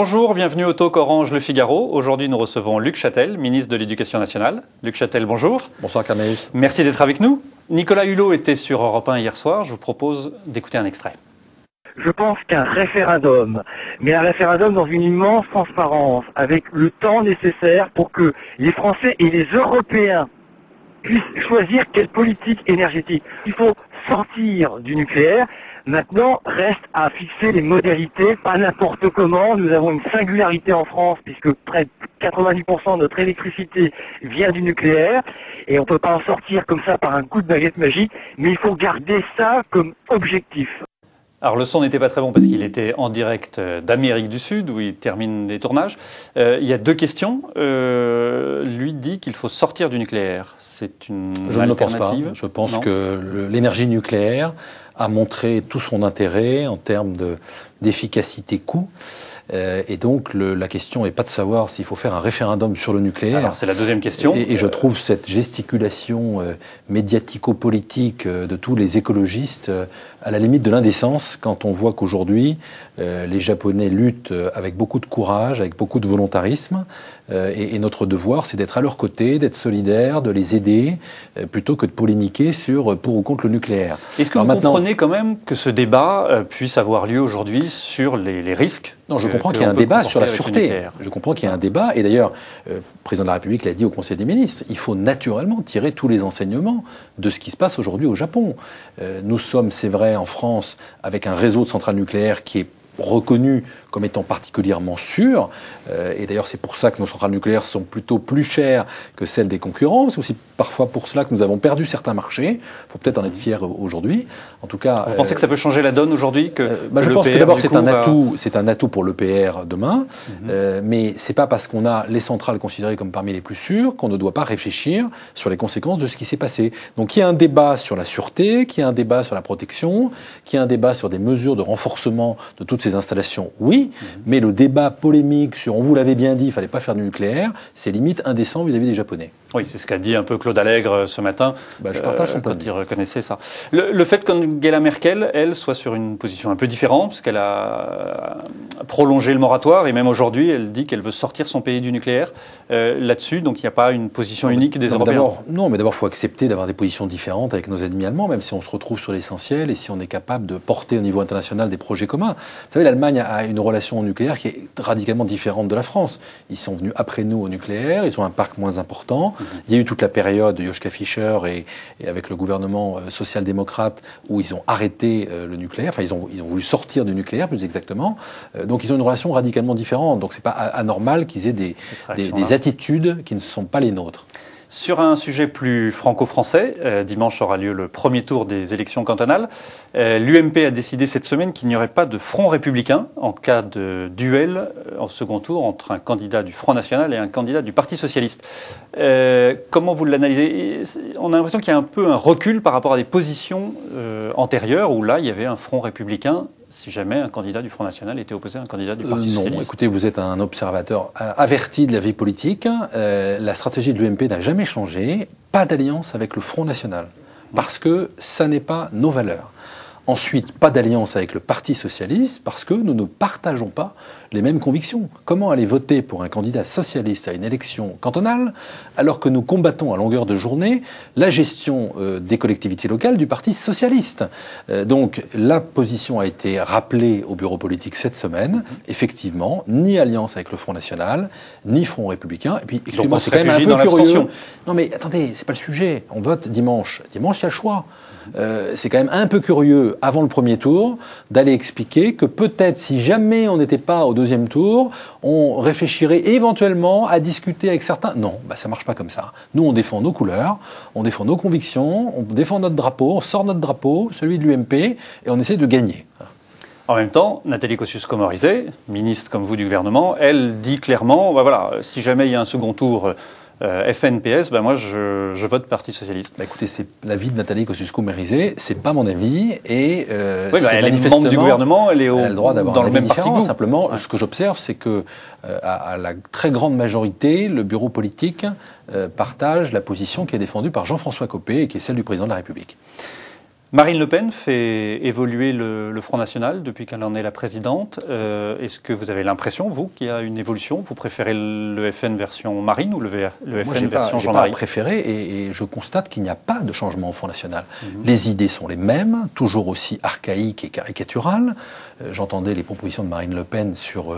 Bonjour, bienvenue au Talk Orange Le Figaro. Aujourd'hui, nous recevons Luc Chatel, ministre de l'Éducation nationale. Luc Chatel, bonjour. Bonsoir Carneus. Merci d'être avec nous. Nicolas Hulot était sur Europe 1 hier soir. Je vous propose d'écouter un extrait. Je pense qu'un référendum, mais un référendum dans une immense transparence, avec le temps nécessaire pour que les Français et les Européens puissent choisir quelle politique énergétique. Il faut sortir du nucléaire. Maintenant, reste à fixer les modalités, pas n'importe comment. Nous avons une singularité en France, puisque près de 90% de notre électricité vient du nucléaire, et on ne peut pas en sortir comme ça par un coup de baguette magique, mais il faut garder ça comme objectif. Alors le son n'était pas très bon parce qu'il était en direct d'Amérique du Sud où il termine les tournages. Il y a deux questions. Lui dit qu'il faut sortir du nucléaire. C'est une alternative. Je ne le pense pas. Je pense que l'énergie nucléaire a montré tout son intérêt en termes d'efficacité coût. Et donc la question n'est pas de savoir s'il faut faire un référendum sur le nucléaire. Alors c'est la deuxième question. Et je trouve cette gesticulation médiatico-politique de tous les écologistes à la limite de l'indécence quand on voit qu'aujourd'hui les Japonais luttent avec beaucoup de courage, avec beaucoup de volontarisme. Et notre devoir, c'est d'être à leur côté, d'être solidaire, de les aider, plutôt que de polémiquer sur pour ou contre le nucléaire. Est-ce que vous comprenez quand même que ce débat puisse avoir lieu aujourd'hui sur les risques? Non, je comprends qu'il y ait un débat sur la sûreté. Je comprends qu'il y ait un débat. Et d'ailleurs, le président de la République l'a dit au Conseil des ministres, il faut naturellement tirer tous les enseignements de ce qui se passe aujourd'hui au Japon. Nous sommes, c'est vrai, en France, avec un réseau de centrales nucléaires qui est reconnu comme étant particulièrement sûr. Et d'ailleurs, c'est pour ça que nos centrales nucléaires sont plutôt plus chères que celles des concurrents. C'est aussi parfois pour cela que nous avons perdu certains marchés. Il faut peut-être en être fier aujourd'hui. En tout cas, vous pensez que ça peut changer la donne aujourd'hui je pense que d'abord c'est un atout pour l'EPR demain. Mais c'est pas parce qu'on a les centrales considérées comme parmi les plus sûres qu'on ne doit pas réfléchir sur les conséquences de ce qui s'est passé. Donc il y a un débat sur la sûreté, qu'il y a un débat sur la protection, qu'il y a un débat sur des mesures de renforcement de toutes ces installations. Oui. Mais le débat polémique sur on vous l'avait bien dit, il ne fallait pas faire du nucléaire, c'est limite indécent vis-à-vis des Japonais. Oui, c'est ce qu'a dit un peu Claude Allègre ce matin. Je partage son point de vue. Quand il reconnaissait ça. Le fait qu'Angela Merkel, elle, soit sur une position un peu différente, parce qu'elle a prolongé le moratoire, et même aujourd'hui, elle dit qu'elle veut sortir son pays du nucléaire. Là-dessus, donc il n'y a pas une position unique des Européens. Mais d'abord, il faut accepter d'avoir des positions différentes avec nos ennemis allemands, même si on se retrouve sur l'essentiel et si on est capable de porter au niveau international des projets communs. Vous savez, l'Allemagne a une relation au nucléaire qui est radicalement différente de la France. Ils sont venus après nous au nucléaire, ils ont un parc moins important. Il y a eu toute la période de Joschka Fischer et avec le gouvernement social-démocrate où ils ont arrêté le nucléaire, enfin ils ont voulu sortir du nucléaire plus exactement. Donc ils ont une relation radicalement différente. Donc c'est pas anormal qu'ils aient des attitudes qui ne sont pas les nôtres. Sur un sujet plus franco-français, dimanche aura lieu le premier tour des élections cantonales. L'UMP a décidé cette semaine qu'il n'y aurait pas de front républicain en cas de duel en second tour entre un candidat du Front National et un candidat du Parti Socialiste. Comment vous l'analysez? On a l'impression qu'il y a un peu un recul par rapport à des positions antérieures où là, il y avait un front républicain si jamais un candidat du Front National était opposé à un candidat du Parti Socialiste. Non, écoutez, vous êtes un observateur averti de la vie politique. La stratégie de l'UMP n'a jamais changé. Pas d'alliance avec le Front National, parce que ça n'est pas nos valeurs. Ensuite, pas d'alliance avec le Parti Socialiste, parce que nous ne partageons pas les mêmes convictions. Comment aller voter pour un candidat socialiste à une élection cantonale, alors que nous combattons à longueur de journée la gestion des collectivités locales du Parti Socialiste? Donc, la position a été rappelée au bureau politique cette semaine. Effectivement, ni alliance avec le Front National, ni Front républicain. Et puis, excusez-moi, c'est quand même un peu curieux. Non mais attendez, c'est pas le sujet. On vote dimanche. Dimanche, il y a le choix. C'est quand même un peu curieux, avant le premier tour, d'aller expliquer que peut-être, si jamais on n'était pas au deuxième tour, on réfléchirait éventuellement à discuter avec certains. Non, ça marche pas comme ça. Nous, on défend nos couleurs, on défend nos convictions, on défend notre drapeau, on sort notre drapeau, celui de l'UMP, et on essaie de gagner. En même temps, Nathalie Kosciusko-Morizet, ministre comme vous du gouvernement, elle dit clairement, voilà, si jamais il y a un second tour FN-PS, moi je vote Parti Socialiste. Écoutez, c'est l'avis de Nathalie Kosciusko-Morizet, c'est pas mon avis, et elle est membre du gouvernement, elle a le droit d'avoir dans le même parti que vous. Simplement, ce que j'observe, c'est que à la très grande majorité, le bureau politique partage la position qui est défendue par Jean-François Copé et qui est celle du président de la République. Marine Le Pen fait évoluer le Front National depuis qu'elle en est la présidente. Est-ce que vous avez l'impression, vous, qu'il y a une évolution? Vous préférez le FN version Marine ou le FN version Jean-Marie? Moi, j'ai pas préféré et je constate qu'il n'y a pas de changement au Front National. Les idées sont les mêmes, toujours aussi archaïques et caricaturales. J'entendais les propositions de Marine Le Pen sur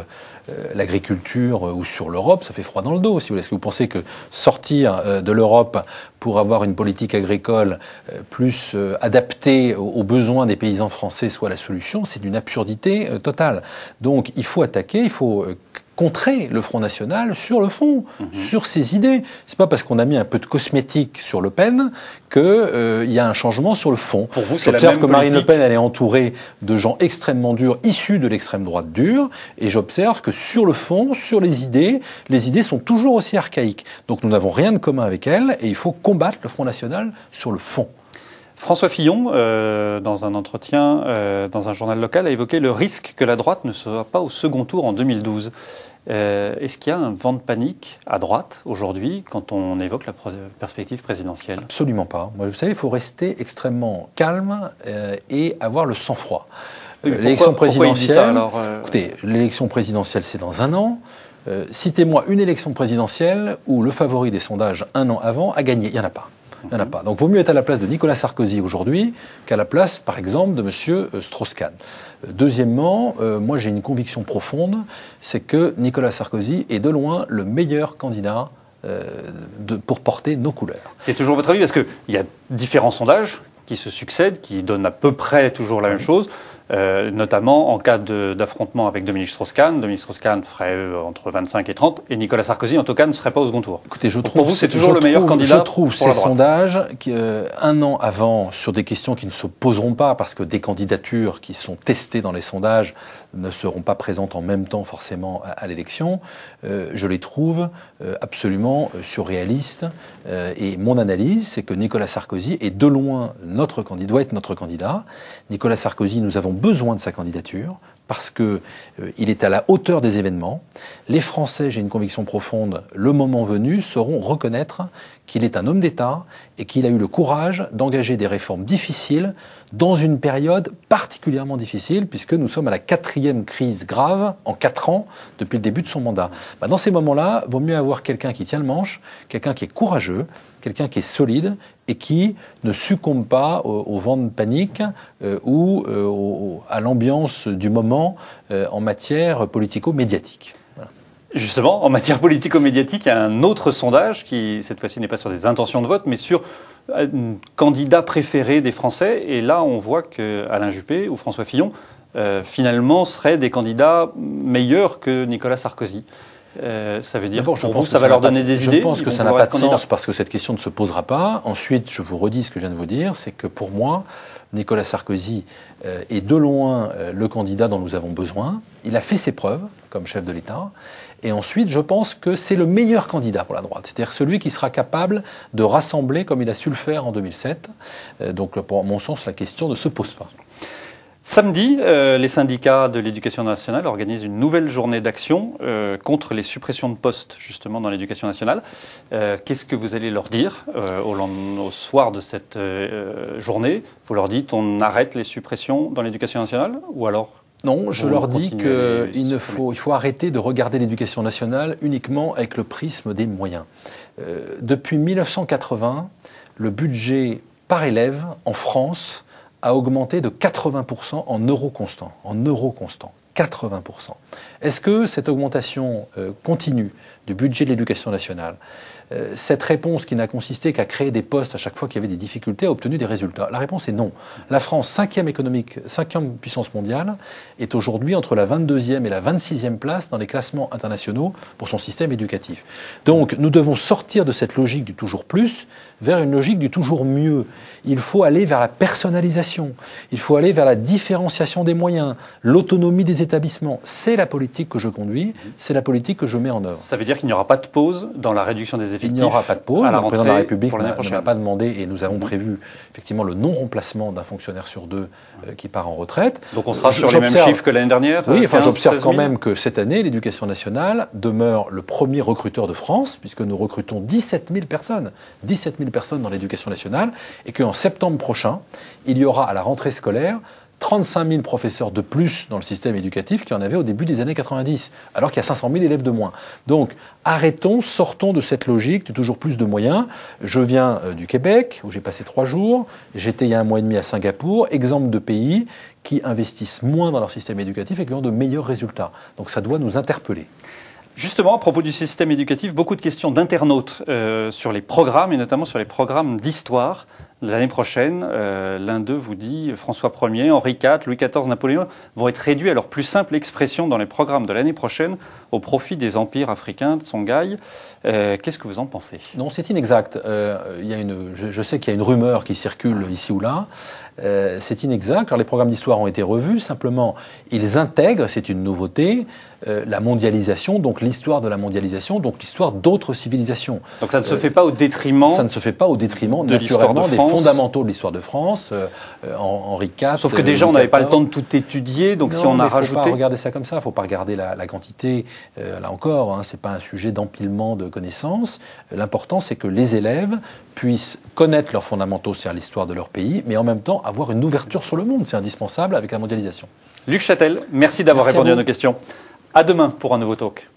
l'agriculture ou sur l'Europe, ça fait froid dans le dos. Si vous voulez. Est-ce que vous pensez que sortir de l'Europe pour avoir une politique agricole plus adaptée aux besoins des paysans français soit la solution? C'est d'une absurdité totale. Donc il faut attaquer, il faut contrer le Front National sur le fond, sur ses idées. C'est pas parce qu'on a mis un peu de cosmétique sur Le Pen qu'il y a un changement sur le fond. Pour vous, c'est la même J'observe que Marine politique. Le Pen, elle est entourée de gens extrêmement durs, issus de l'extrême droite dure, et j'observe que sur le fond, sur les idées sont toujours aussi archaïques. Donc nous n'avons rien de commun avec elle, et il faut combattre le Front National sur le fond. François Fillon, dans un entretien dans un journal local, a évoqué le risque que la droite ne soit pas au second tour en 2012. Est-ce qu'il y a un vent de panique à droite aujourd'hui quand on évoque la perspective présidentielle? Absolument pas. Moi, vous savez, il faut rester extrêmement calme et avoir le sang-froid. L'élection présidentielle, pourquoi il dit ça, alors écoutez, l'élection présidentielle, c'est dans un an. Citez-moi une élection présidentielle où le favori des sondages un an avant a gagné. Il n'y en a pas. Il n'y en a pas. Donc, vaut mieux être à la place de Nicolas Sarkozy aujourd'hui qu'à la place, par exemple, de M. Strauss-Kahn. Deuxièmement, moi, j'ai une conviction profonde, c'est que Nicolas Sarkozy est de loin le meilleur candidat pour porter nos couleurs. C'est toujours votre avis? Parce qu'il y a différents sondages qui se succèdent, qui donnent à peu près toujours la même chose. Notamment en cas d'affrontement avec Dominique Strauss-Kahn. Dominique Strauss-Kahn ferait entre 25 et 30, et Nicolas Sarkozy, en tout cas, ne serait pas au second tour. Écoutez, pour vous, c'est toujours le meilleur candidat. Je trouve ces sondages, un an avant, sur des questions qui ne se poseront pas, parce que des candidatures qui sont testées dans les sondages ne seront pas présentes en même temps forcément à l'élection, je les trouve absolument surréalistes. Et mon analyse, c'est que Nicolas Sarkozy est de loin notre candidat, doit être notre candidat. Nicolas Sarkozy, nous avons besoin de sa candidature parce que il est à la hauteur des événements. Les Français, j'ai une conviction profonde, le moment venu, sauront reconnaître qu'il est un homme d'État et qu'il a eu le courage d'engager des réformes difficiles dans une période particulièrement difficile, puisque nous sommes à la 4e crise grave en 4 ans depuis le début de son mandat. Dans ces moments-là, il vaut mieux avoir quelqu'un qui tient le manche, quelqu'un qui est courageux, quelqu'un qui est solide et qui ne succombe pas au vent de panique ou à l'ambiance du moment en matière politico-médiatique. Voilà. Justement, en matière politico-médiatique, il y a un autre sondage qui, cette fois-ci, n'est pas sur des intentions de vote, mais sur un candidat préféré des Français. Et là, on voit que Alain Juppé ou François Fillon, finalement, seraient des candidats meilleurs que Nicolas Sarkozy. Ça veut dire, pour vous, ça va leur donner des idées? Je pense que ça n'a pas de sens parce que cette question ne se posera pas. Ensuite, je vous redis ce que je viens de vous dire, c'est que pour moi, Nicolas Sarkozy est de loin le candidat dont nous avons besoin. Il a fait ses preuves comme chef de l'État. Et ensuite, je pense que c'est le meilleur candidat pour la droite. C'est-à-dire celui qui sera capable de rassembler comme il a su le faire en 2007. Donc, pour mon sens, la question ne se pose pas. Samedi, les syndicats de l'éducation nationale organisent une nouvelle journée d'action contre les suppressions de postes, justement, dans l'éducation nationale. Qu'est-ce que vous allez leur dire au soir de cette journée? Vous leur dites on arrête les suppressions dans l'éducation nationale ou alors? Non, je leur dis qu'il faut arrêter de regarder l'éducation nationale uniquement avec le prisme des moyens. Depuis 1980, le budget par élève en France a augmenté de 80% en euros constants. 80%. Est-ce que cette augmentation continue du budget de l'éducation nationale, cette réponse qui n'a consisté qu'à créer des postes à chaque fois qu'il y avait des difficultés, a obtenu des résultats? La réponse est non. La France, 5e puissance mondiale, est aujourd'hui entre la 22e et la 26e place dans les classements internationaux pour son système éducatif. Donc nous devons sortir de cette logique du toujours plus vers une logique du toujours mieux. Il faut aller vers la personnalisation, il faut aller vers la différenciation des moyens, l'autonomie des établissements. C'est la politique que je conduis, c'est la politique que je mets en œuvre. Ça veut dire qu'il n'y aura pas de pause dans la réduction des effectifs effectifs. Il n'y aura pas de pause. À la Le président de la rentrée République pour l'année ne prochaine. m'a pas demandé, et nous avons prévu effectivement le non-remplacement d'un fonctionnaire sur deux qui part en retraite. Donc on sera sur les mêmes J'observe- chiffres que l'année dernière. Oui, enfin 15, j'observe 16 quand 000. même que cette année, l'Éducation nationale demeure le premier recruteur de France, puisque nous recrutons 17 000 personnes. 17 000 personnes dans l'Éducation nationale, et qu'en septembre prochain, il y aura à la rentrée scolaire 35 000 professeurs de plus dans le système éducatif qu'il y en avait au début des années 90, alors qu'il y a 500 000 élèves de moins. Donc, arrêtons, sortons de cette logique de toujours plus de moyens. Je viens du Québec, où j'ai passé 3 jours. J'étais il y a 1 mois et demi à Singapour, exemple de pays qui investissent moins dans leur système éducatif et qui ont de meilleurs résultats. Donc, ça doit nous interpeller. Justement, à propos du système éducatif, beaucoup de questions d'internautes sur les programmes, et notamment sur les programmes d'histoire. L'année prochaine, l'un d'eux vous dit François Ier, Henri IV, Louis XIV, Napoléon vont être réduits à leur plus simple expression dans les programmes de l'année prochaine au profit des empires africains de Songhai. Qu'est-ce que vous en pensez? Non, c'est inexact. Je sais qu'il y a une rumeur qui circule ici ou là. C'est inexact. Alors, les programmes d'histoire ont été revus. Simplement, ils intègrent, c'est une nouveauté, la mondialisation, donc l'histoire de la mondialisation, donc l'histoire d'autres civilisations. Donc ça ne se fait pas au détriment. Ça ne se fait pas au détriment, de l'histoire naturellement, de des France. fondamentaux de l'histoire de France. Henri IV. Sauf que déjà, on Louis n'avait pas le XIV. temps de tout étudier, donc si Non, on a mais faut rajouté. pas regarder ça comme ça. Il faut pas regarder la quantité. Là encore, c'est pas un sujet d'empilement de connaissances. L'important, c'est que les élèves puissent connaître leurs fondamentaux, c'est-à-dire l'histoire de leur pays, mais en même temps avoir une ouverture sur le monde. C'est indispensable avec la mondialisation. Luc Châtel, merci d'avoir Merci à répondu à vous. nos questions. À demain pour un nouveau talk.